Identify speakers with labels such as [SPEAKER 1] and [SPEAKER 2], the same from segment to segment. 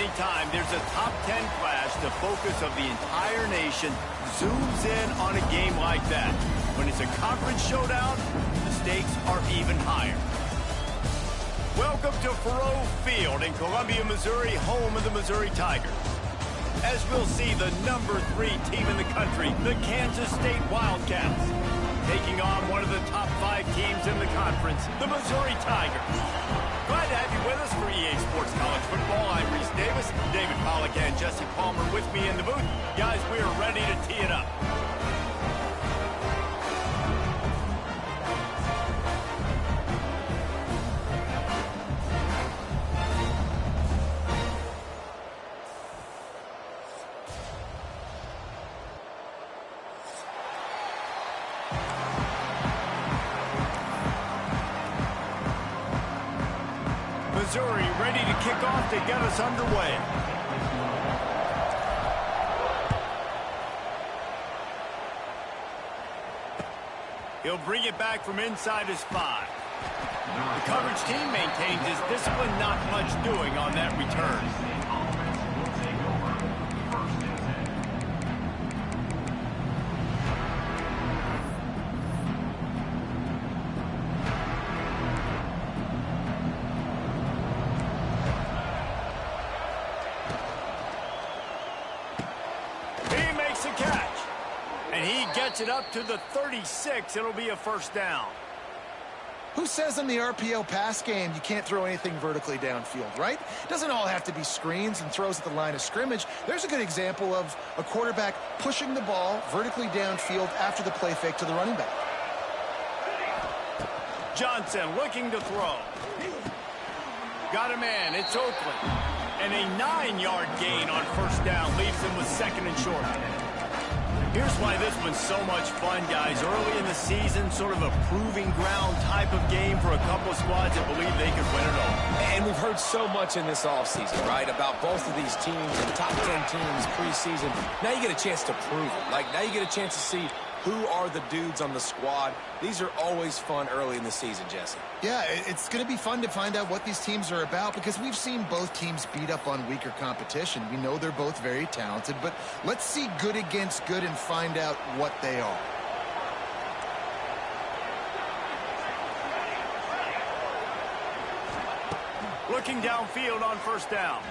[SPEAKER 1] anytime there's a top 10 clash, the focus of the entire nation zooms in on a game like that. When it's a conference showdown, the stakes are even higher. Welcome to Faurot Field in Columbia, Missouri, home of the Missouri Tigers. As we'll see, the number 3 team in the country, the Kansas State Wildcats, taking on one of the top 5 teams in the conference, the Missouri Tigers. Glad to have you with us for EA Sports College Football. I'm Reese Davis, David Pollack and Jesse Palmer with me in the booth. Guys, we are ready to tee it up. Missouri ready to kick off to get us underway. He'll bring it back from inside his 5. The coverage team maintains his discipline, not much doing on that return. It up to the 36. It'll be a first down.
[SPEAKER 2] Who says in the RPO pass game you can't throw anything vertically downfield, right? It doesn't all have to be screens and throws at the line of scrimmage. There's a good example of a quarterback pushing the ball vertically downfield after the play fake to the running back.
[SPEAKER 1] Johnson looking to throw. Got a man. It's Oakland. And a 9-yard gain on first down leaves him with second and short. Here's why this one's so much fun, guys. Early in the season, sort of a proving ground type of game for a couple of squads that believe they could win it all.
[SPEAKER 3] And we've heard so much in this offseason, right, about both of these teams and top 10 teams preseason. Now you get a chance to prove it. Like, now you get a chance to see who are the dudes on the squad. These are always fun early in the season, Jesse.
[SPEAKER 2] Yeah, it's going to be fun to find out what these teams are about because we've seen both teams beat up on weaker competition. We know they're both very talented, but let's see good against good and find out what they are.
[SPEAKER 1] Looking downfield on first down.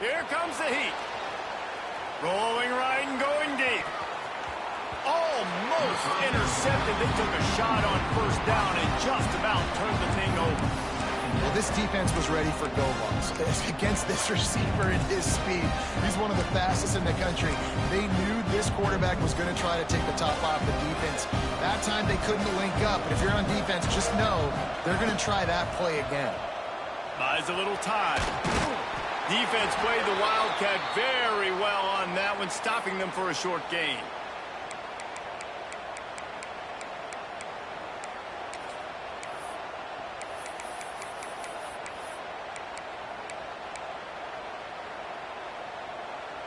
[SPEAKER 1] Here comes the heat. Rolling right and going deep. Almost intercepted. They took a shot on first down and just about turned the thing over.
[SPEAKER 2] Well, this defense was ready for go-balls. Against this receiver and his speed, he's one of the fastest in the country. They knew this quarterback was going to try to take the top off the defense. That time they couldn't link up. But if you're on defense, just know they're going to try that play again.
[SPEAKER 1] Buys a little time. Defense played the Wildcat very well on that one, stopping them for a short gain.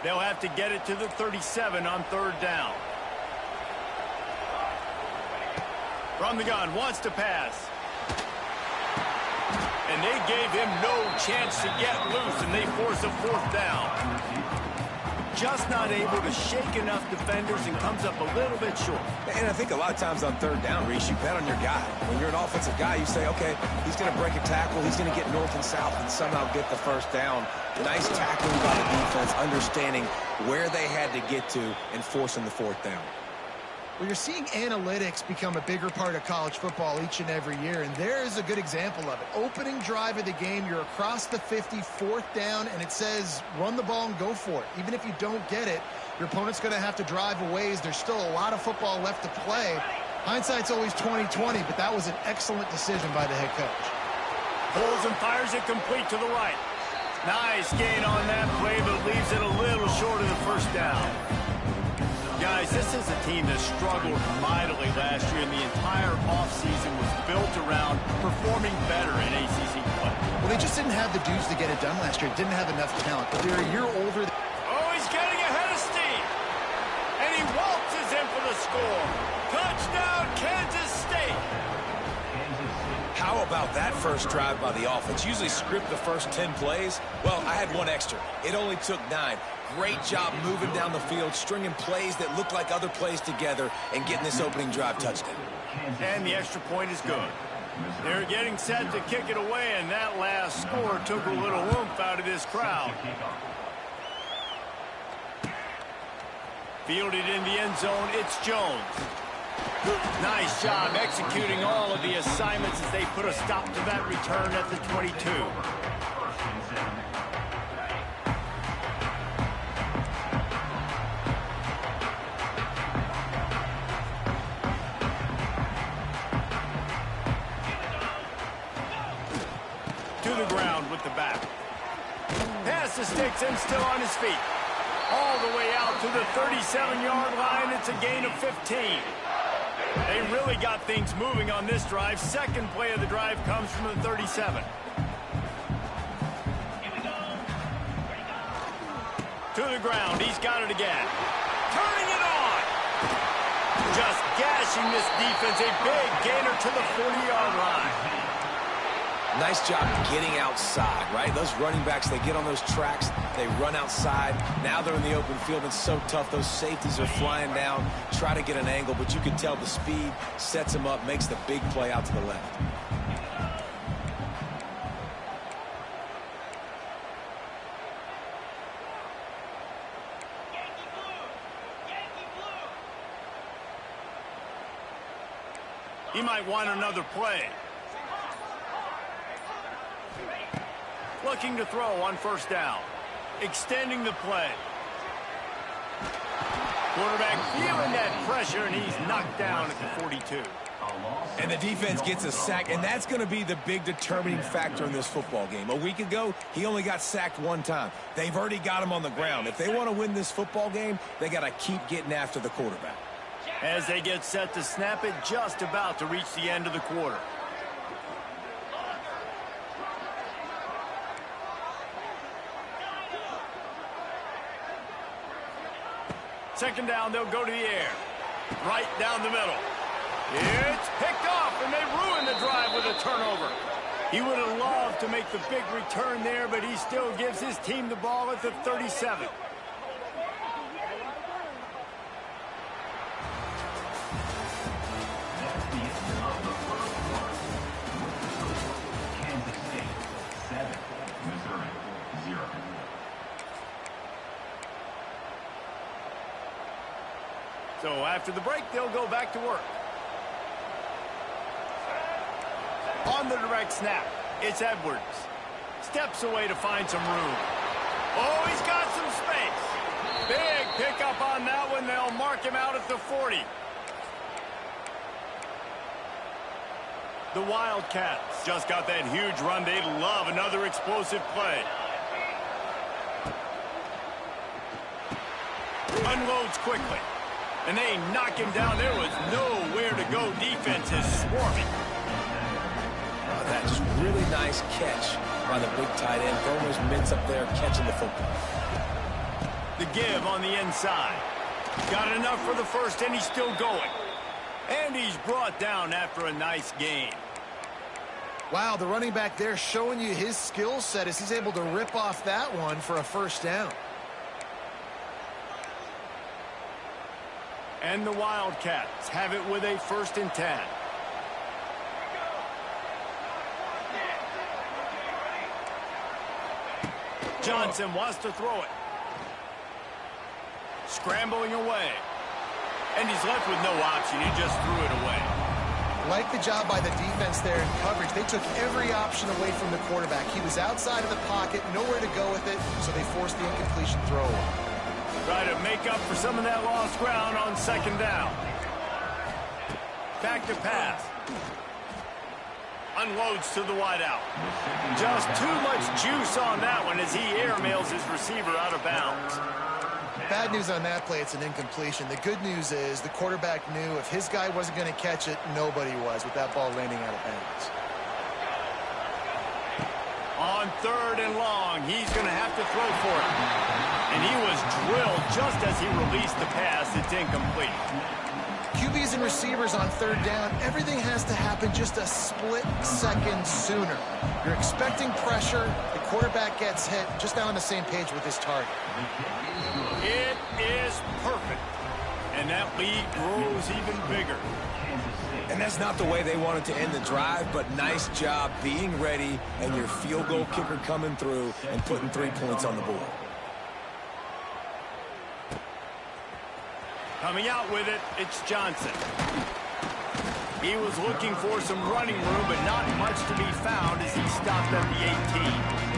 [SPEAKER 1] They'll have to get it to the 37 on third down. From the gun, wants to pass. And they gave him no chance to get loose, and they force a fourth down. Just not able to shake enough defenders and comes up a little bit short.
[SPEAKER 3] And I think a lot of times on third down, Reese, you bet on your guy. When you're an offensive guy, you say, okay, he's going to break a tackle, he's going to get north and south and somehow get the first down. Nice tackling by the defense, understanding where they had to get to and forcing the fourth down.
[SPEAKER 2] Well, you're seeing analytics become a bigger part of college football each and every year, and there is a good example of it. Opening drive of the game, you're across the 50, fourth down, and it says run the ball and go for it. Even if you don't get it, your opponent's going to have to drive a ways. There's still a lot of football left to play. Hindsight's always 20/20, but that was an excellent decision by the head coach.
[SPEAKER 1] Pulls and fires it complete to the right. Nice gain on that play, but leaves it a little short of the first down. Guys, this is a team that struggled mightily last year, and the entire offseason was built around performing better in ACC play.
[SPEAKER 2] Well, they just didn't have the dudes to get it done last year. Didn't have enough talent, but they're a year older.
[SPEAKER 1] Oh, he's getting ahead of steam. And he waltzes in for the score. Touchdown, Kansas State.
[SPEAKER 3] How about that first drive by the offense? Usually script the first 10 plays. Well, I had one extra. It only took 9. Great job moving down the field, stringing plays that look like other plays together, and getting this opening drive touchdown.
[SPEAKER 1] And the extra point is good. They're getting set to kick it away, and that last score took a little oomph out of this crowd. Fielded in the end zone, it's Jones. Nice job executing all of the assignments as they put a stop to that return at the 22. To the ground with the back. Pass the sticks and still on his feet. All the way out to the 37-yard line. It's a gain of 15. They really got things moving on this drive. Second play of the drive comes from the 37. To the ground. He's got it again. Turning it on. Just gashing this defense. A big gainer to the 40-yard line.
[SPEAKER 3] Nice job getting outside, right? Those running backs, they get on those tracks, they run outside. Now they're in the open field. It's so tough. Those safeties are flying down, try to get an angle, but you can tell the speed sets him up, makes the big play out to the left.
[SPEAKER 1] He might want another play. Looking to throw on first down. Extending the play. Quarterback feeling that pressure, and he's knocked down at the 42.
[SPEAKER 3] And the defense gets a sack, and that's going to be the big determining factor in this football game. A week ago, he only got sacked 1 time. They've already got him on the ground. If they want to win this football game, they got to keep getting after the quarterback.
[SPEAKER 1] As they get set to snap it, just about to reach the end of the quarter. Second down, they'll go to the air. Right down the middle. It's picked off, and they ruin the drive with a turnover. He would have loved to make the big return there, but he still gives his team the ball at the 37. So after the break, they'll go back to work. On the direct snap, it's Edwards. Steps away to find some room. Oh, he's got some space. Big pickup on that one. They'll mark him out at the 40. The Wildcats just got that huge run. They'd love another explosive play. Unloads quickly. And they knock him down. There was nowhere to go. Defense is swarming.
[SPEAKER 3] That just really nice catch by the big tight end. Almost mints up there catching the football.
[SPEAKER 1] The give on the inside. Got enough for the first, and he's still going. And he's brought down after a nice gain.
[SPEAKER 2] Wow, the running back there showing you his skill set as he's able to rip off that one for a first down.
[SPEAKER 1] And the Wildcats have it with a 1st and 10. Johnson wants to throw it. Scrambling away. And he's left with no option. He just threw it away.
[SPEAKER 2] Like the job by the defense there in coverage. They took every option away from the quarterback. He was outside of the pocket, nowhere to go with it, so they forced the incompletion throw away.
[SPEAKER 1] Try to make up for some of that lost ground on second down. Back to pass. Unloads to the wideout. Just too much juice on that one as he airmails his receiver out of bounds.
[SPEAKER 2] Bad news on that play, it's an incompletion. The good news is the quarterback knew if his guy wasn't going to catch it, nobody was with that ball landing out of bounds.
[SPEAKER 1] On 3rd and long, he's going to have to throw for it. And he was drilled just as he released the pass. It's incomplete.
[SPEAKER 2] QBs and receivers on third down, everything has to happen just a split second sooner. You're expecting pressure. The quarterback gets hit. Just now on the same page with his target.
[SPEAKER 1] It is perfect. And that lead grows even bigger.
[SPEAKER 3] And that's not the way they wanted to end the drive, but nice job being ready and your field goal kicker coming through and putting 3 points on the board.
[SPEAKER 1] Coming out with it, it's Johnson. He was looking for some running room, but not much to be found as he stopped at the 18.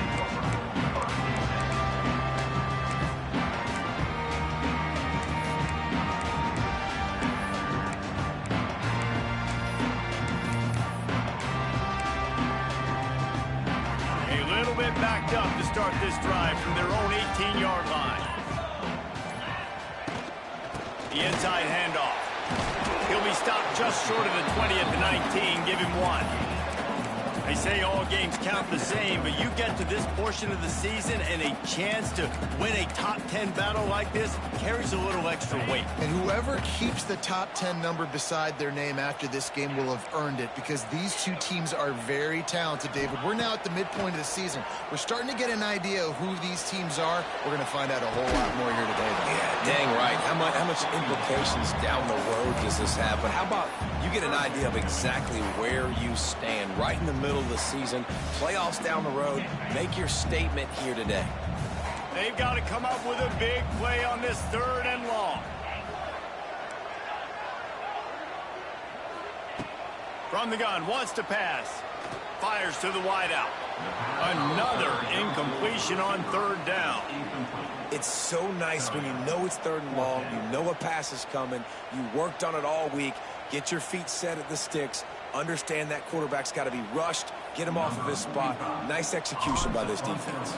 [SPEAKER 1] Backed up to start this drive from their own 18-yard line. The inside handoff. He'll be stopped just short of the 20 at the 19. Give him 1. They say all games count the same, but you get to this portion of the season and a chance to win a top 10 battle like this carries a little extra weight.
[SPEAKER 2] And whoever keeps the top 10 number beside their name after this game will have earned it, because these two teams are very talented, David. We're now at the midpoint of the season. We're starting to get an idea of who these teams are. We're going to find out a whole lot more here today, though.
[SPEAKER 3] Yeah, dang right. How much implications down the road does this have? But how about you get an idea of exactly where you stand right in the middle of the season, playoffs down the road, make your statement here today.
[SPEAKER 1] They've got to come up with a big play on this 3rd and long. From the gun, wants to pass. Fires to the wideout. Another incompletion on 3rd down.
[SPEAKER 3] It's so nice when you know it's 3rd and long, you know a pass is coming, you worked on it all week, get your feet set at the sticks, understand that quarterback's got to be rushed, get him off of his spot. Nice execution by this defense.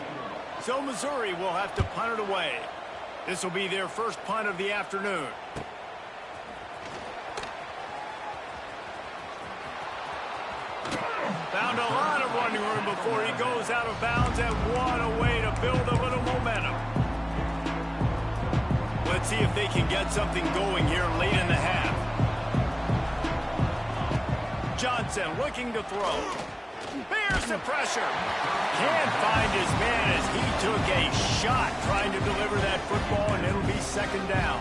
[SPEAKER 1] So Missouri will have to punt it away. This will be their first punt of the afternoon. Found a lot of running room before he goes out of bounds, and what a way to build a little momentum. Let's see if they can get something going here late in the half. Johnson looking to throw. Here's the pressure. Can't find his man as he took a shot trying to deliver that football, and it'll be 2nd down.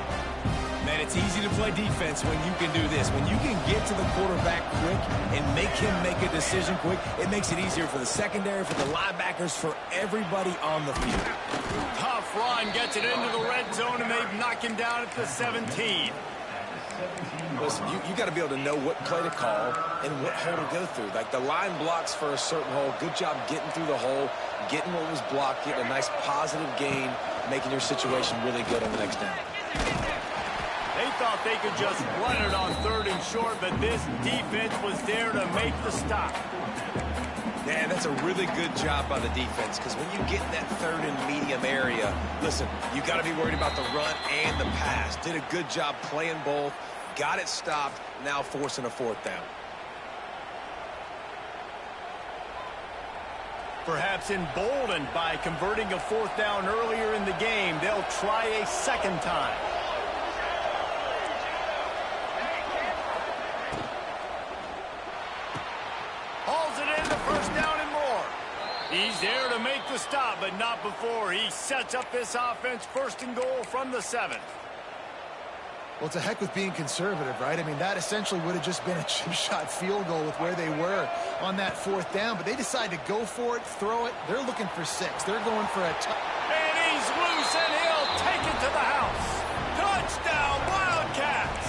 [SPEAKER 3] Man, it's easy to play defense when you can do this. When you can get to the quarterback quick and make him make a decision quick, it makes it easier for the secondary, for the linebackers, for everybody on the field.
[SPEAKER 1] Tough run, gets it into the red zone, and they knock him down at the 17.
[SPEAKER 3] Listen, you got to be able to know what play to call and what hole to go through. Like the line blocks for a certain hole. Good job getting through the hole, getting what was blocked, getting a nice positive gain, making your situation really good on the next down.
[SPEAKER 1] They thought they could just run it on 3rd and short, but this defense was there to make the stop.
[SPEAKER 3] Yeah, that's a really good job by the defense, because when you get in that 3rd and medium area, listen, you got to be worried about the run and the pass. Did a good job playing both, got it stopped, now forcing a 4th down.
[SPEAKER 1] Perhaps emboldened by converting a 4th down earlier in the game, they'll try a 2nd time. He's there to make the stop, but not before he sets up this offense 1st and goal from the 7th.
[SPEAKER 2] Well, to heck with being conservative, right? I mean, that essentially would have just been a chip shot field goal with where they were on that 4th down, but they decided to go for it, throw it. They're looking for 6. They're going for a
[SPEAKER 1] and he's loose, and he'll take it to the house. Touchdown, Wildcats!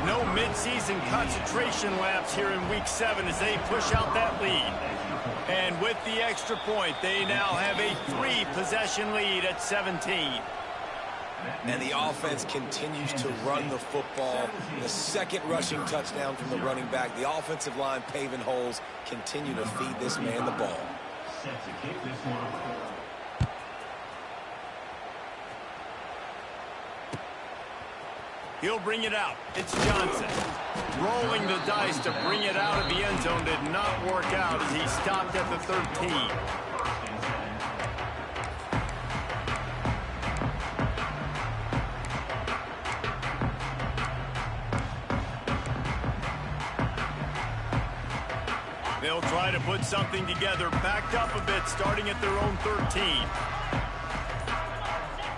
[SPEAKER 1] No midseason concentration lapse here in Week 7 as they push out that lead. And with the extra point, they now have a 3-possession lead at 17.
[SPEAKER 3] And the offense continues to run the football. The 2nd rushing touchdown from the running back. The offensive line paving holes, continue to feed this man the ball.
[SPEAKER 1] He'll bring it out. It's Johnson. Rolling the dice to bring it out of the end zone did not work out as he stopped at the 13. They'll try to put something together, backed up a bit, starting at their own 13.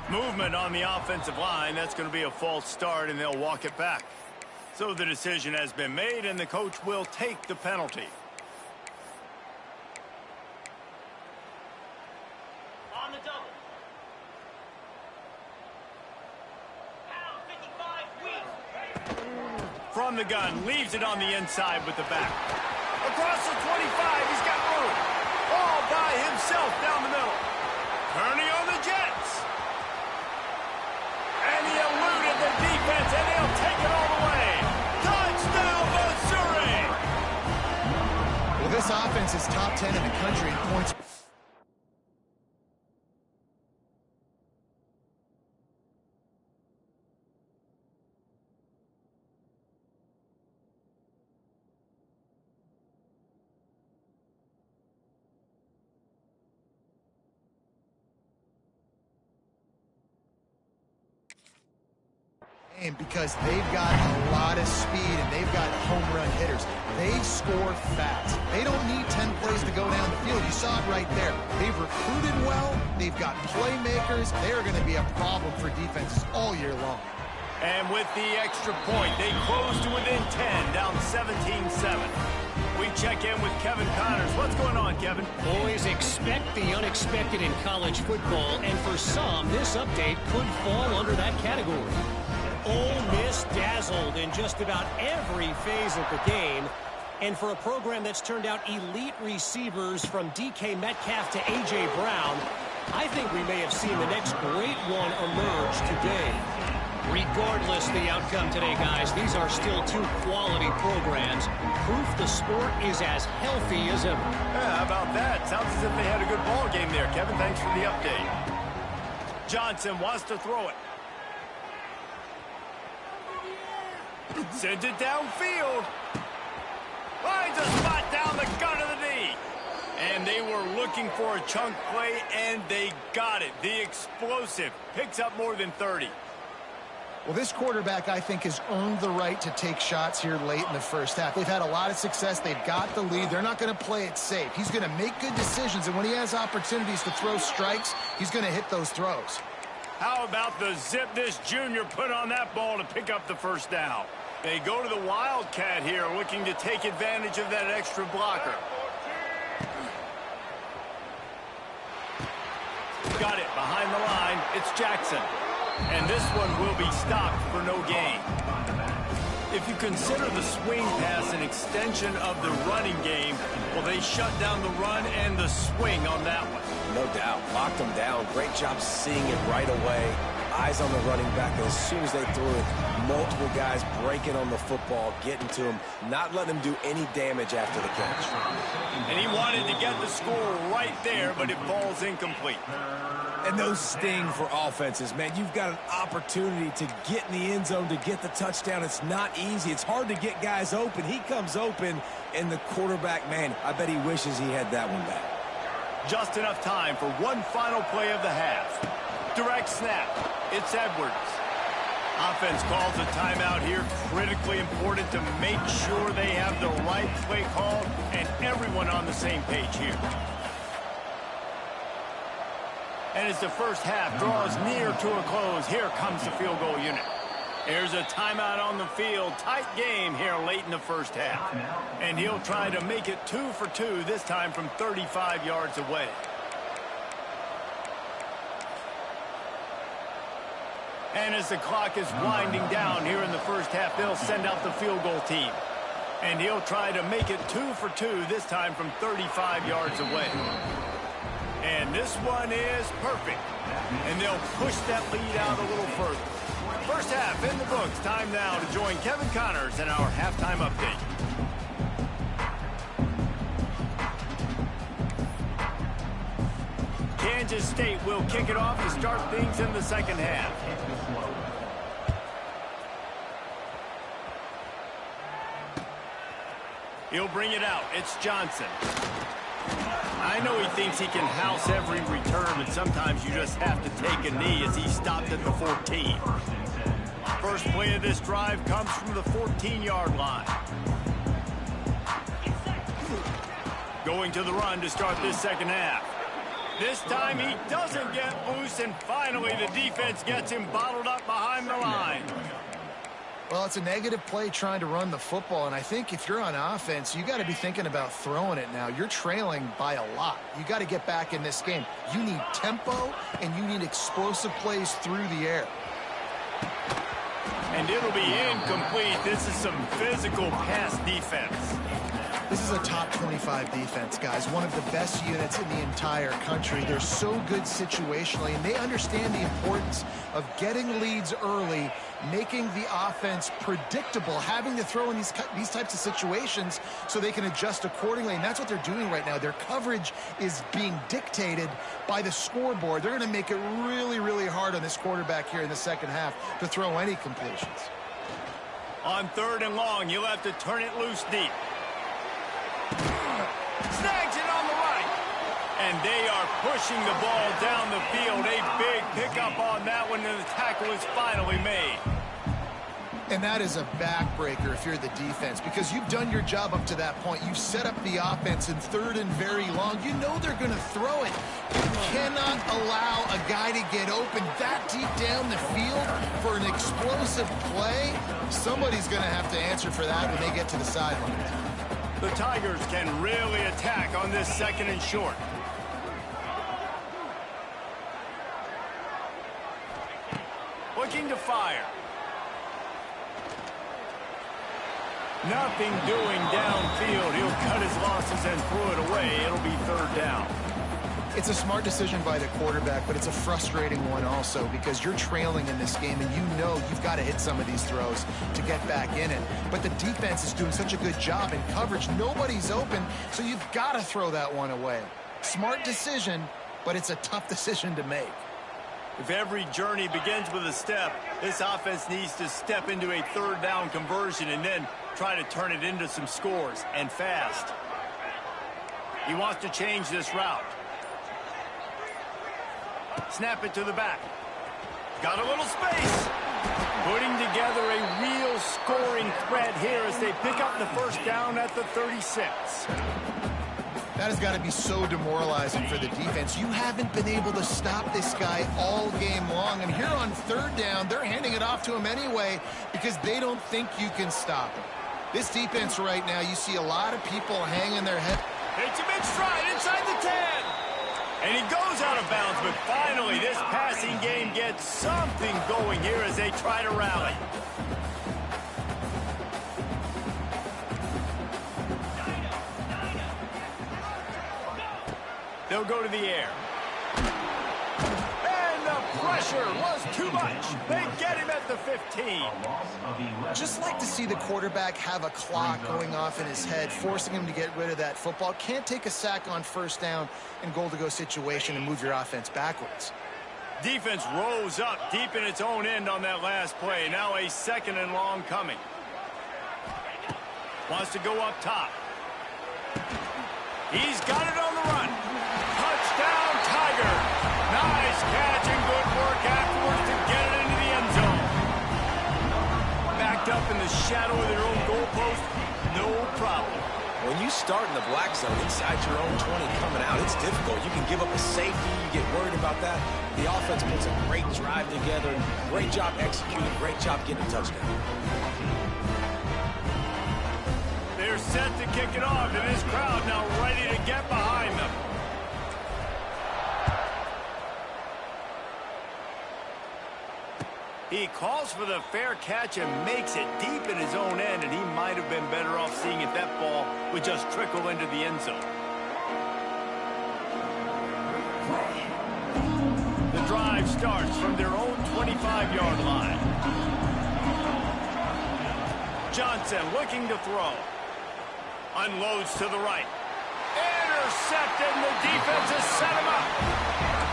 [SPEAKER 1] Movement on the offensive line. That's going to be a false start, and they'll walk it back. So the decision has been made, and the coach will take the penalty.
[SPEAKER 4] On the double. Pound 55 weak.
[SPEAKER 1] From the gun, leaves it on the inside with the back. Across the 25, he's got room. All by himself down the middle. Turning on the Jets. And he eluded the defense, and he'll take it all the way. Touchdown, Missouri!
[SPEAKER 2] Well, this offense is top 10 in the country in points. Because they've got a lot of speed and they've got home run hitters. They score fast. They don't need 10 plays to go down the field. You saw it right there. They've recruited well. They've got playmakers. They're going to be a problem for defenses all year long.
[SPEAKER 1] And with the extra point, they close to within 10, down 17-7. We check in with Kevin Connors. What's going on, Kevin?
[SPEAKER 5] Always expect the unexpected in college football, and for some, this update could fall under that category. Ole Miss dazzled in just about every phase of the game. And for a program that's turned out elite receivers from DK Metcalf to A.J. Brown, I think we may have seen the next great one emerge today. Regardless the outcome today, guys, these are still two quality programs. Proof the sport is as healthy as ever.
[SPEAKER 1] Yeah, how about that? Sounds as if they had a good ball game there. Kevin, thanks for the update. Johnson wants to throw it. Sends it downfield. Finds a spot down the gut of the knee. And they were looking for a chunk play, and they got it. The explosive picks up more than 30.
[SPEAKER 2] Well, this quarterback, I think, has earned the right to take shots here late in the first half. They've had a lot of success. They've got the lead. They're not going to play it safe. He's going to make good decisions, and when he has opportunities to throw strikes, he's going to hit those throws.
[SPEAKER 1] How about the zip this junior put on that ball to pick up the first down? They go to the Wildcat here, looking to take advantage of that extra blocker. Got it behind the line. It's Jackson. And this one will be stopped for no gain. If you consider the swing pass an extension of the running game, well, they shut down the run and the swing on that one.
[SPEAKER 3] No doubt. Locked him down. Great job seeing it right away. Eyes on the running back. And as soon as they threw it, multiple guys breaking on the football, getting to him, not letting him do any damage after the catch.
[SPEAKER 1] And he wanted to get the score right there, but it falls incomplete.
[SPEAKER 3] And those sting for offenses, man. You've got an opportunity to get in the end zone, to get the touchdown. It's not easy. It's hard to get guys open. He comes open, and the quarterback, man, I bet he wishes he had that one back.
[SPEAKER 1] Just enough time for one final play of the half. Direct snap. It's Edwards. Offense calls a timeout here. Critically important to make sure they have the right play called and everyone on the same page here. And as the first half draws near to a close, here comes the field goal unit. There's a timeout on the field. Tight game here late in the first half. And he'll try to make it 2 for 2, this time from 35 yards away. And as the clock is winding down here in the first half, they'll send out the field goal team. And he'll try to make it 2 for 2, this time from 35 yards away. And this one is perfect. And they'll push that lead out a little further. First half in the books. Time now to join Kevin Connors in our halftime update. Kansas State will kick it off to start things in the second half. He'll bring it out. It's Johnson. I know he thinks he can house every return, but sometimes you just have to take a knee as he stopped at the 14. First play of this drive comes from the 14-yard line. Going to the run to start this second half. This time he doesn't get loose, and finally the defense gets him bottled up behind the line.
[SPEAKER 2] Well, it's a negative play trying to run the football, and I think if you're on offense, you got to be thinking about throwing it now. You're trailing by a lot. You got to get back in this game. You need tempo, and you need explosive plays through the air.
[SPEAKER 1] And it'll be incomplete. This is some physical pass defense.
[SPEAKER 2] This is a top 25 defense, guys. One of the best units in the entire country. They're so good situationally, and they understand the importance of getting leads early, making the offense predictable, having to throw in these types of situations so they can adjust accordingly. And that's what they're doing right now. Their coverage is being dictated by the scoreboard. They're going to make it really, really hard on this quarterback here in the second half to throw any completions.
[SPEAKER 1] On 3rd and long, you'll have to turn it loose deep. Snags it on the right. And they are pushing the ball down the field. A big pickup on that one, and the tackle is finally made.
[SPEAKER 2] And that is a backbreaker if you're the defense, because you've done your job up to that point. You've set up the offense in 3rd and very long. You know they're going to throw it. You cannot allow a guy to get open that deep down the field for an explosive play. Somebody's going to have to answer for that when they get to the sidelines.
[SPEAKER 1] The Tigers can really attack on this 2nd and short. Looking to fire. Nothing doing downfield. He'll cut his losses and throw it away. It'll be 3rd down.
[SPEAKER 2] It's a smart decision by the quarterback, but it's a frustrating one also because you're trailing in this game and you know you've got to hit some of these throws to get back in it. But the defense is doing such a good job in coverage. Nobody's open, so you've got to throw that one away. Smart decision, but it's a tough decision to make.
[SPEAKER 1] If every journey begins with a step, this offense needs to step into a 3rd down conversion and then try to turn it into some scores, and fast. He wants to change this route. Snap it to the back. Got a little space. Putting together a real scoring threat here as they pick up the 1st down at the 36.
[SPEAKER 2] That has got to be so demoralizing for the defense. You haven't been able to stop this guy all game long. And here on 3rd down, they're handing it off to him anyway because they don't think you can stop him. This defense right now, you see a lot of people hanging their head.
[SPEAKER 1] It's a mid-stride inside the 10. And he goes out of bounds, but finally this passing game gets something going here as they try to rally. They'll go to the air. And the pressure was too much. They get him at the 15.
[SPEAKER 2] Just like to see the quarterback have a clock going off in his head, forcing him to get rid of that football. Can't take a sack on 1st down and goal-to-go situation and move your offense backwards.
[SPEAKER 1] Defense rose up deep in its own end on that last play. Now a 2nd and long coming. Wants to go up top. He's got it on the run. Touchdown, Tiger. Nice catch and good work afterwards to get it into the end zone. Backed up in the shadow of their own goalpost, no problem.
[SPEAKER 3] When you start in the black zone inside your own 20 coming out, it's difficult. You can give up a safety. You get worried about that. The offense puts a great drive together. Great job executing. Great job getting a touchdown.
[SPEAKER 1] They're set to kick it off, and this crowd now ready to get behind them. He calls for the fair catch and makes it deep in his own end, and he might have been better off seeing if that ball would just trickle into the end zone. The drive starts from their own 25-yard line. Johnson looking to throw. Unloads to the right. Intercepted, and the defense has set him up.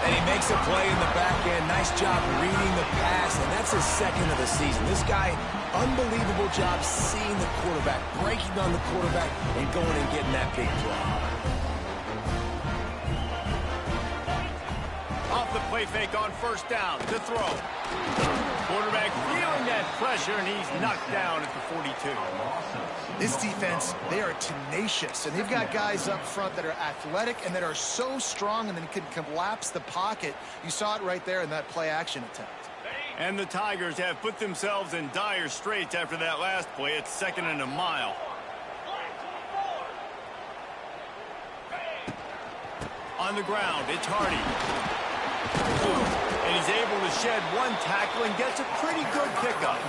[SPEAKER 3] And he makes a play in the back end. Nice job reading the pass, and that's his 2nd of the season. This guy, unbelievable job seeing the quarterback, breaking on the quarterback, and going and getting that big play.
[SPEAKER 1] Off the play fake on 1st down to throw. Quarterback feeling that pressure. pressure, and he's knocked down at the 42.
[SPEAKER 2] This defense, they are tenacious, and they've got guys up front that are athletic and that are so strong and then can collapse the pocket. You saw it right there in that play-action attempt.
[SPEAKER 1] And the Tigers have put themselves in dire straits after that last play. It's 2nd and a mile. On the ground, it's Hardy. And he's able to shed one tackle and gets a pretty good pickup.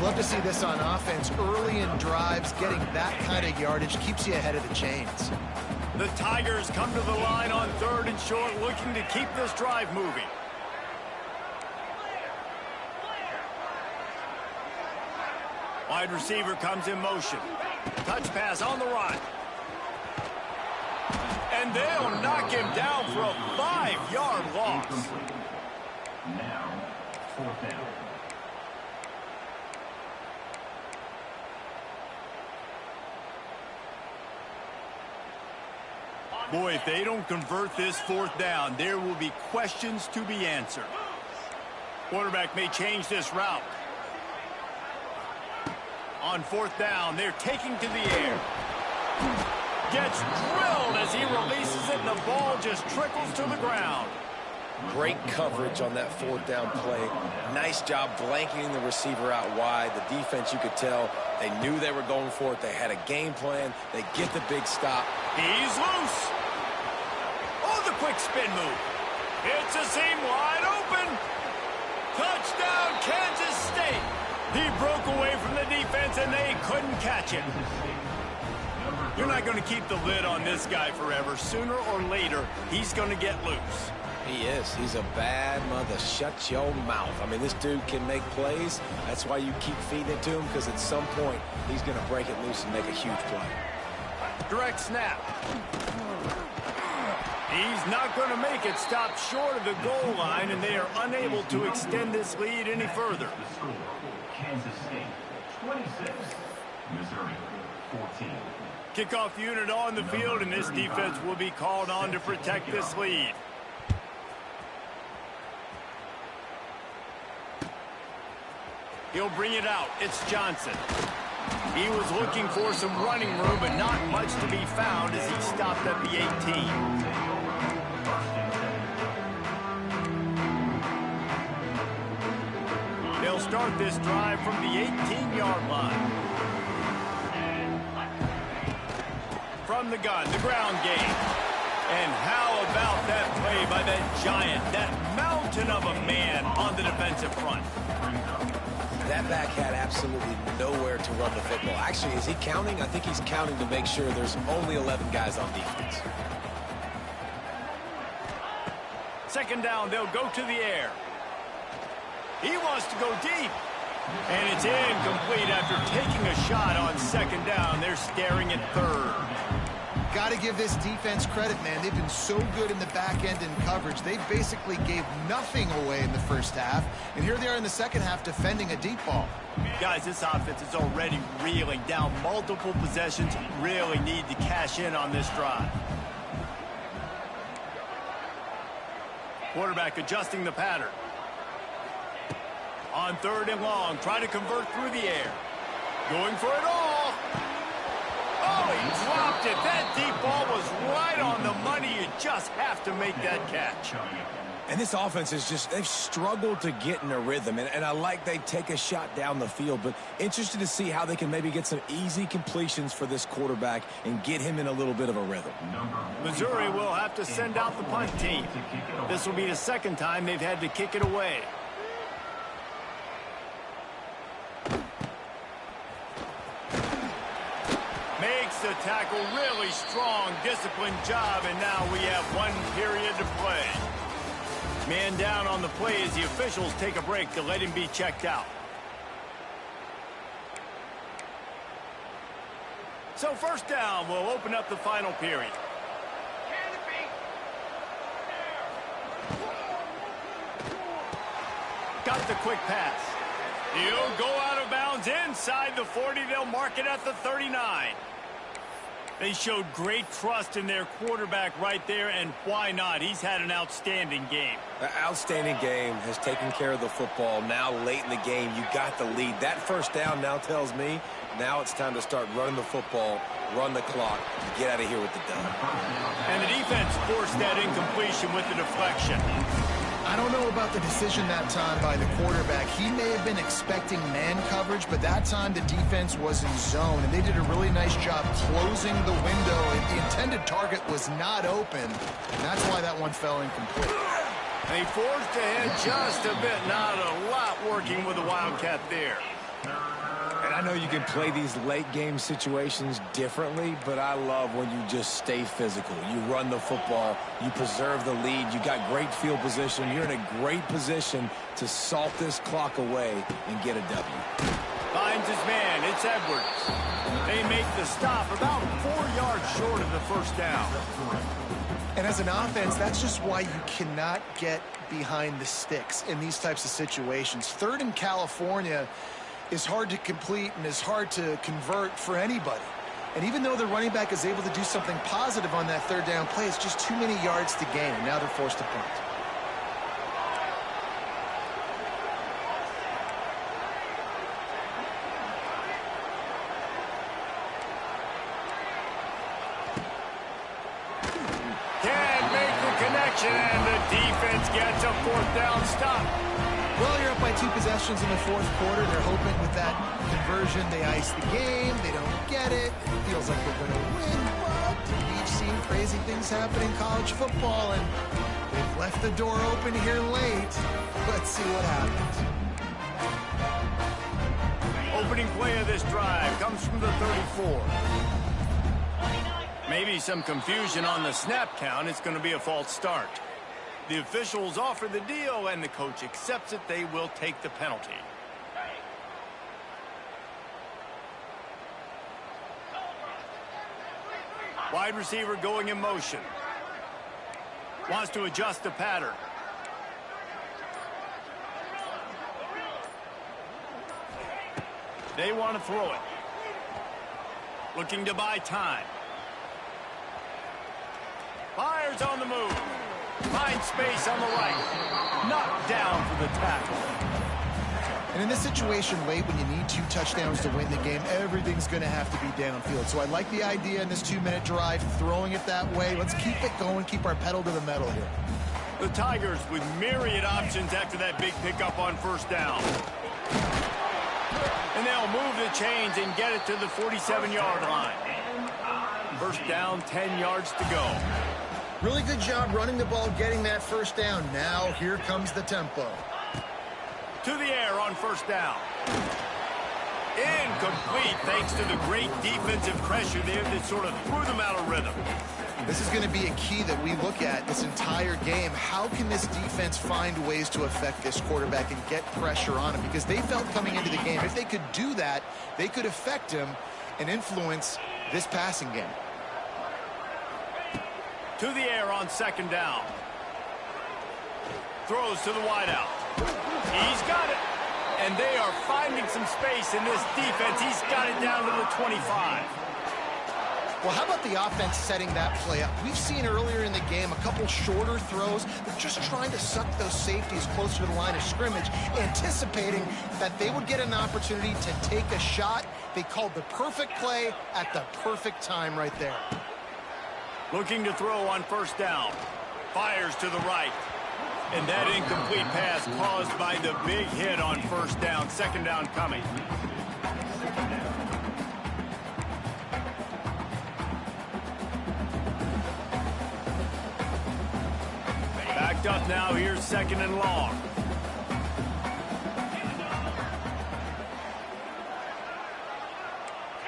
[SPEAKER 2] Love to see this on offense. Early in drives, getting that kind of yardage keeps you ahead of the chains.
[SPEAKER 1] The Tigers come to the line on 3rd and short, looking to keep this drive moving. Wide receiver comes in motion. Touch pass on the run. And they'll knock him down for a 5-yard loss.
[SPEAKER 6] Now, 4th down.
[SPEAKER 1] Boy, if they don't convert this 4th down, there will be questions to be answered. Quarterback may change this route. On 4th down, they're taking to the air. Gets drilled as he releases it, and the ball just trickles to the ground.
[SPEAKER 3] Great coverage on that 4th down play. Nice job blanketing the receiver out wide. The defense, you could tell, they knew they were going for it. They had a game plan. They get the big stop.
[SPEAKER 1] He's loose. Oh, the quick spin move. It's a seam wide open. Touchdown, Kansas State. He broke away from the defense, and they couldn't catch him. You're not going to keep the lid on this guy forever. Sooner or later, he's going to get loose.
[SPEAKER 3] He is. He's a bad mother. Shut your mouth. I mean, this dude can make plays. That's why you keep feeding it to him, because at some point, he's going to break it loose and make a huge play.
[SPEAKER 1] Direct snap. He's not going to make it. Stop short of the goal line, and they are unable to extend this lead any further.
[SPEAKER 6] The score, Kansas State 26, Missouri 14.
[SPEAKER 1] Kickoff unit on the field, and this defense will be called on to protect this lead. He'll bring it out. It's Johnson. He was looking for some running room, but not much to be found as he stopped at the 18. They'll start this drive from the 18-yard line. From the gun, the ground game. And how about that play by that giant, that mountain of a man on the defensive front?
[SPEAKER 3] That back had absolutely nowhere to run the football. Actually, is he counting? I think he's counting to make sure there's only 11 guys on defense.
[SPEAKER 1] 2nd down, they'll go to the air. He wants to go deep. And it's incomplete after taking a shot on 2nd down. They're staring at 3rd.
[SPEAKER 2] Got to give this defense credit, man. They've been so good in the back end in coverage. They basically gave nothing away in the first half. And here they are in the second half defending a deep ball.
[SPEAKER 1] Guys, this offense is already reeling down multiple possessions. Really need to cash in on this drive. Quarterback adjusting the pattern. On 3rd and long, try to convert through the air. Going for it all. Oh, he dropped it. That deep ball was right on the money. You just have to make that catch.
[SPEAKER 3] And this offense is just, they've struggled to get in a rhythm. And I like they take a shot down the field, but interested to see how they can maybe get some easy completions for this quarterback and get him in a little bit of a rhythm.
[SPEAKER 1] Missouri will have to send out the punt team. This will be the 2nd time they've had to kick it away. Makes the tackle, really strong, disciplined job, and now we have 1 period to play. Man down on the play as the officials take a break to let him be checked out. So 1st down will open up the final period. Got the quick pass. He'll go out of bounds inside the 40. They'll mark it at the 39. They showed great trust in their quarterback right there, and why not? He's had an outstanding game.
[SPEAKER 3] An outstanding game, has taken care of the football. Now late in the game, you got the lead. That first down now tells me now it's time to start running the football, run the clock, and get out of here with the dub.
[SPEAKER 1] And the defense forced that incompletion with the deflection.
[SPEAKER 2] I don't know about the decision that time by the quarterback. He may have been expecting man coverage, but that time the defense was in zone, and they did a really nice job closing the window. The intended target was not open, and that's why that one fell incomplete.
[SPEAKER 1] They forced ahead just a bit. Not a lot working with the Wildcat there.
[SPEAKER 3] And I know you can play these late game situations differently, but I love when you just stay physical. You run the football, you preserve the lead, you got great field position, you're in a great position to salt this clock away and get a W.
[SPEAKER 1] Finds his man, it's Edwards. They make the stop about 4 yards short of the first down.
[SPEAKER 2] And as an offense, that's just why you cannot get behind the sticks in these types of situations. Third in California is hard to complete and is hard to convert for anybody. And even though the running back is able to do something positive on that third down play, it's just too many yards to gain, and now they're forced to punt.
[SPEAKER 1] Can't make the connection, and the defense gets a fourth down stop.
[SPEAKER 2] Well, you're up by 2 possessions in the fourth quarter. They're hoping with that conversion they ice the game. They don't get it. It feels like they're going to win, but we've seen crazy things happen in college football, and they've left the door open here late. Let's see what happens.
[SPEAKER 1] Opening play of this drive comes from the 34. Maybe some confusion on the snap count. It's going to be a false start. The officials offer the deal, and the coach accepts it. They will take the penalty. Wide receiver going in motion. Wants to adjust the pattern. They want to throw it. Looking to buy time. Fires on the move. Finds space on the right. Knocked down for the tackle.
[SPEAKER 2] And in this situation late, when you need 2 touchdowns to win the game, everything's going to have to be downfield. So I like the idea in this 2-minute drive, throwing it that way. Let's keep it going, keep our pedal to the metal here.
[SPEAKER 1] The Tigers with myriad options after that big pickup on first down. And they'll move the chains and get it to the 47-yard line. First down, 10 yards to go.
[SPEAKER 2] Really good job running the ball, getting that first down. Now here comes the tempo.
[SPEAKER 1] To the air on first down. Incomplete thanks to the great defensive pressure there that sort of threw them out of rhythm.
[SPEAKER 2] This is going to be a key that we look at this entire game. How can this defense find ways to affect this quarterback and get pressure on him? Because they felt coming into the game, if they could do that, they could affect him and influence this passing game.
[SPEAKER 1] To the air on second down. Throws to the wideout. He's got it. And they are finding some space in this defense. He's got it down to the 25.
[SPEAKER 2] Well, how about the offense setting that play up? We've seen earlier in the game a couple shorter throws. They're just trying to suck those safeties closer to the line of scrimmage, anticipating that they would get an opportunity to take a shot. They called the perfect play at the perfect time right there.
[SPEAKER 1] Looking to throw on first down. Fires to the right. And that incomplete pass caused by the big hit on first down. Second down coming. Backed up now. Here's second and long.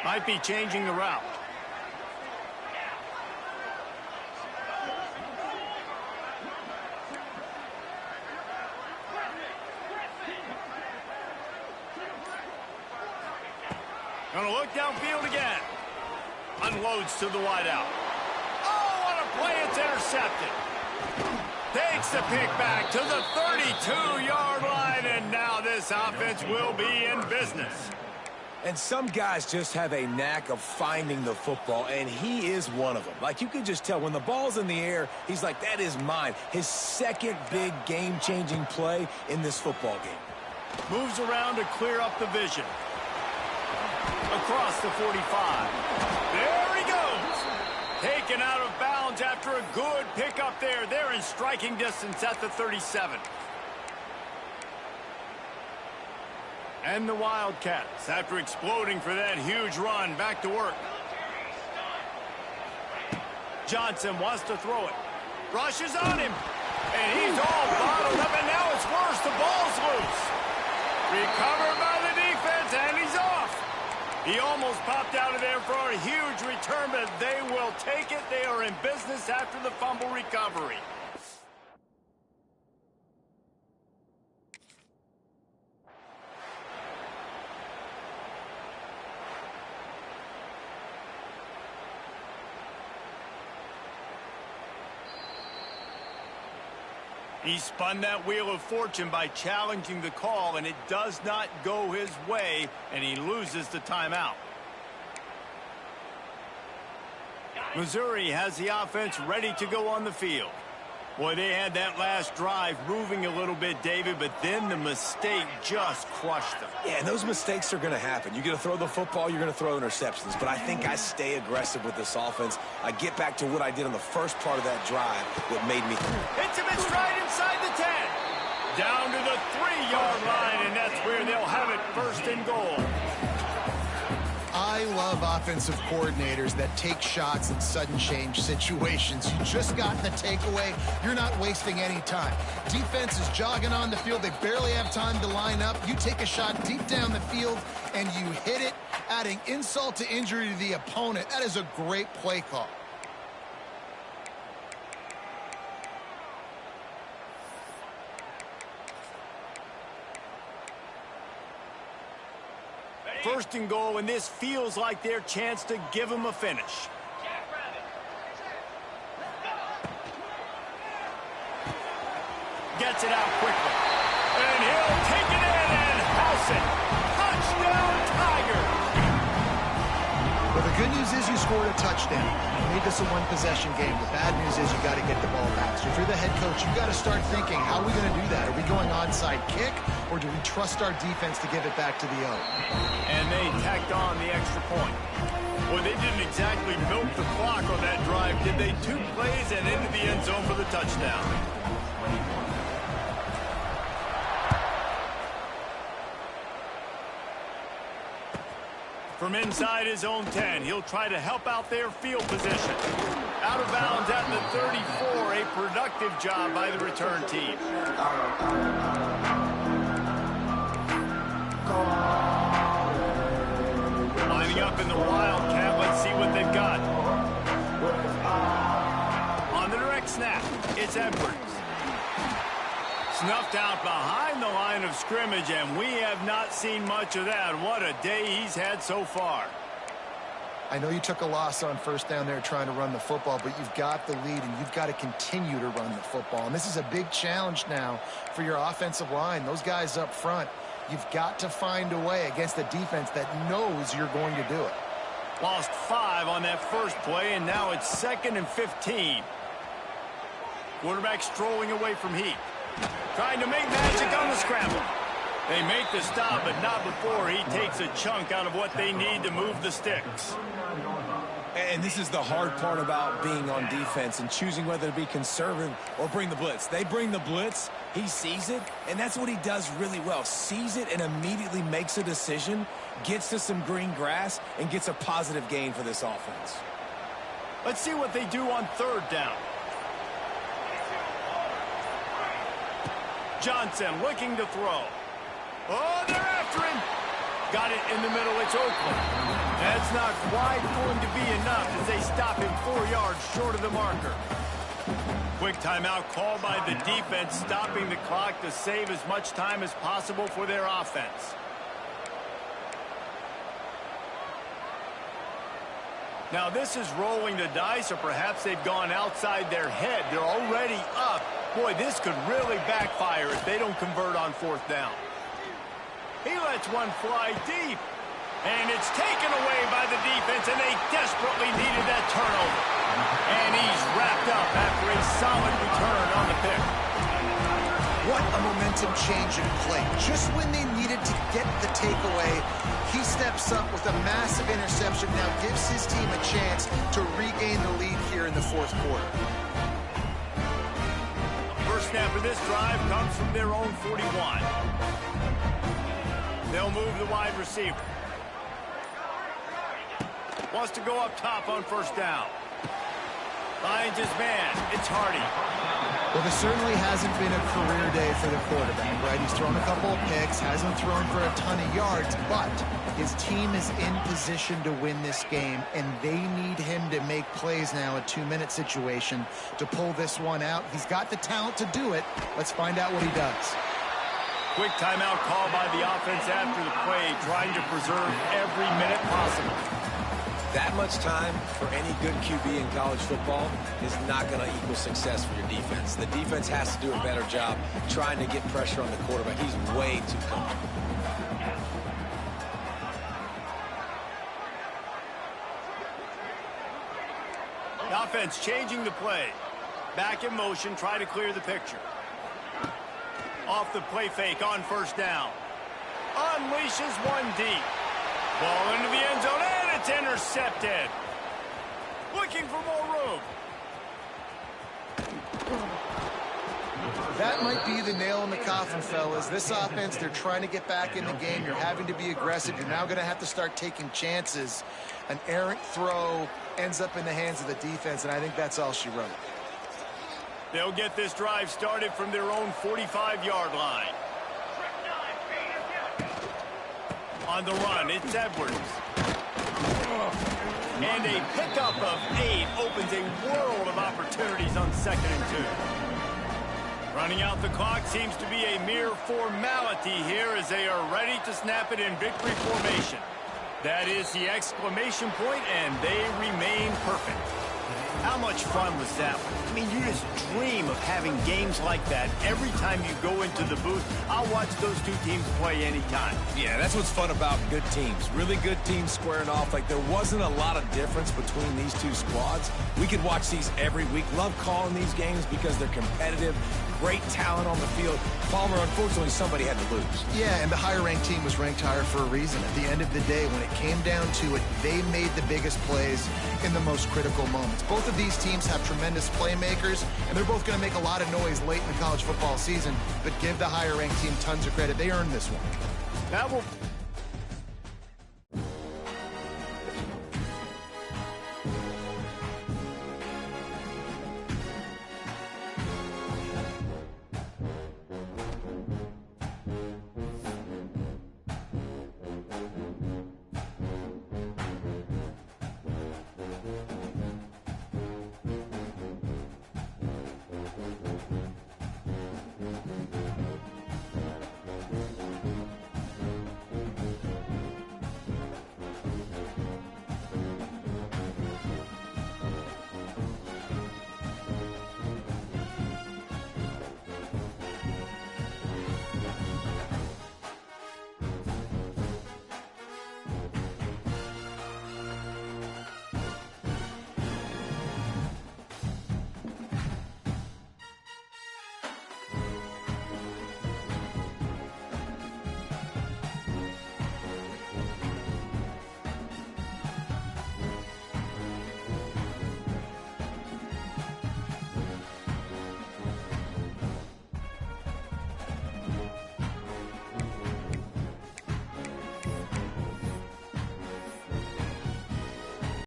[SPEAKER 1] Might be changing the route. Gonna look downfield again. Unloads to the wideout. Oh, what a play. It's intercepted. Takes the pick back to the 32-yard line, and now this offense will be in business.
[SPEAKER 3] And some guys just have a knack of finding the football, and he is one of them. Like, you can just tell when the ball's in the air, he's like, that is mine. His second big game-changing play in this football game.
[SPEAKER 1] Moves around to clear up the vision. Across the 45. There he goes. Taken out of bounds after a good pickup there. They're in striking distance at the 37. And the Wildcats, after exploding for that huge run, back to work. Johnson wants to throw it. Rushes on him. And he's all bottled up, and now it's worse. The ball's loose. Recovered by the defense, and he's off. He almost popped out of there for a huge return, but they will take it. They are in business after the fumble recovery. He spun that wheel of fortune by challenging the call, and it does not go his way, and he loses the timeout. Missouri has the offense ready to go on the field. Boy, they had that last drive moving a little bit, David, but then the mistake just crushed them.
[SPEAKER 3] Yeah, and those mistakes are going to happen. You're going to throw the football, you're going to throw interceptions. But I think I stay aggressive with this offense. I get back to what I did on the first part of that drive that made me...
[SPEAKER 1] Hits him in stride inside the 10. Down to the 3-yard line, and that's where they'll have it, first and goal.
[SPEAKER 2] I love offensive coordinators that take shots in sudden change situations. You just got the takeaway. You're not wasting any time. Defense is jogging on the field. They barely have time to line up. You take a shot deep down the field, and you hit it, adding insult to injury to the opponent. That is a great play call.
[SPEAKER 1] First and goal, and this feels like their chance to give them a finish. Gets it out quickly. And he'll take it in and house it. Touchdown, Tiger!
[SPEAKER 2] Well, the good news is you scored a touchdown. You made this a one-possession game. The bad news is you got to get the ball back. So if you're the head coach, you got to start thinking, how are we going to do that? Are we going onside kick, or do we trust our defense to give it back to the O?
[SPEAKER 1] And they tacked on the extra point. Well, they didn't exactly milk the clock on that drive, did they? 2 plays and into the end zone for the touchdown. From inside his own 10, he'll try to help out their field position. Out of bounds at the 34, a productive job by the return team. Lining up in the Wildcat, let's see what they've got. On the direct snap, it's Edwards. Snuffed out behind the line of scrimmage, and we have not seen much of that. What a day he's had so far.
[SPEAKER 2] I know you took a loss on first down there trying to run the football, but you've got the lead, and you've got to continue to run the football. And this is a big challenge now for your offensive line. Those guys up front, you've got to find a way against a defense that knows you're going to do it.
[SPEAKER 1] Lost 5 on that first play, and now it's 2nd and 15. Quarterback strolling away from Heat. Trying to make magic on the scramble. They make the stop, but not before he takes a chunk out of what they need to move the sticks.
[SPEAKER 3] And this is the hard part about being on defense and choosing whether to be conservative or bring the blitz. They bring the blitz, he sees it, and that's what he does really well. Sees it and immediately makes a decision, gets to some green grass, and gets a positive gain for this offense.
[SPEAKER 1] Let's see what they do on 3rd down. Johnson looking to throw. Oh, they're after him. Got it in the middle. It's Oakland. That's not quite going to be enough as they stop him 4 yards short of the marker. Quick timeout called by the defense, stopping the clock to save as much time as possible for their offense. Now this is rolling the dice, or perhaps they've gone outside their head. They're already up. Boy, this could really backfire if they don't convert on 4th down. He lets one fly deep. And it's taken away by the defense, and they desperately needed that turnover. And he's wrapped up after a solid return on the pick.
[SPEAKER 2] What a momentum-changing play. Just when they needed to get the takeaway, he steps up with a massive interception, now gives his team a chance to regain the lead here in the fourth quarter.
[SPEAKER 1] First snap of this drive comes from their own 41. They'll move the wide receiver. Wants to go up top on first down. Finds his man. It's Hardy.
[SPEAKER 2] Well, this certainly hasn't been a career day for the quarterback, right? He's thrown a couple of picks, hasn't thrown for a ton of yards, but his team is in position to win this game, and they need him to make plays now, a 2-minute situation, to pull this one out. He's got the talent to do it. Let's find out what he does.
[SPEAKER 1] Quick timeout call by the offense after the play, trying to preserve every minute possible.
[SPEAKER 3] That much time for any good QB in college football is not going to equal success for your defense. The defense has to do a better job trying to get pressure on the quarterback. He's way too comfortable.
[SPEAKER 1] The offense changing the play. Back in motion, try to clear the picture. Off the play fake on first down. Unleashes one deep. Ball into the end zone, and it's intercepted. Looking for more room.
[SPEAKER 2] That might be the nail in the coffin, fellas. This offense, they're trying to get back in the game. You're having to be aggressive. You're now going to have to start taking chances. An errant throw ends up in the hands of the defense, and I think that's all she wrote.
[SPEAKER 1] They'll get this drive started from their own 45-yard line. On the run, it's Edwards. And a pickup of 8 opens a world of opportunities on 2nd and 2. Running out the clock seems to be a mere formality here as they are ready to snap it in victory formation. That is the exclamation point, and they remain perfect. How much fun was that one? I mean, you just dream of having games like that every time you go into the booth. I'll watch those two teams play anytime.
[SPEAKER 3] Yeah, that's what's fun about good teams. Really good teams squaring off. Like, there wasn't a lot of difference between these two squads. We could watch these every week. Love calling these games because they're competitive. Great talent on the field. Palmer, unfortunately, somebody had to lose.
[SPEAKER 2] Yeah, and the higher-ranked team was ranked higher for a reason. At the end of the day, when it came down to it, they made the biggest plays in the most critical moments. Both of these teams have tremendous playmakers, and they're both going to make a lot of noise late in the college football season, but give the higher-ranked team tons of credit. They earned this one.
[SPEAKER 1] That will...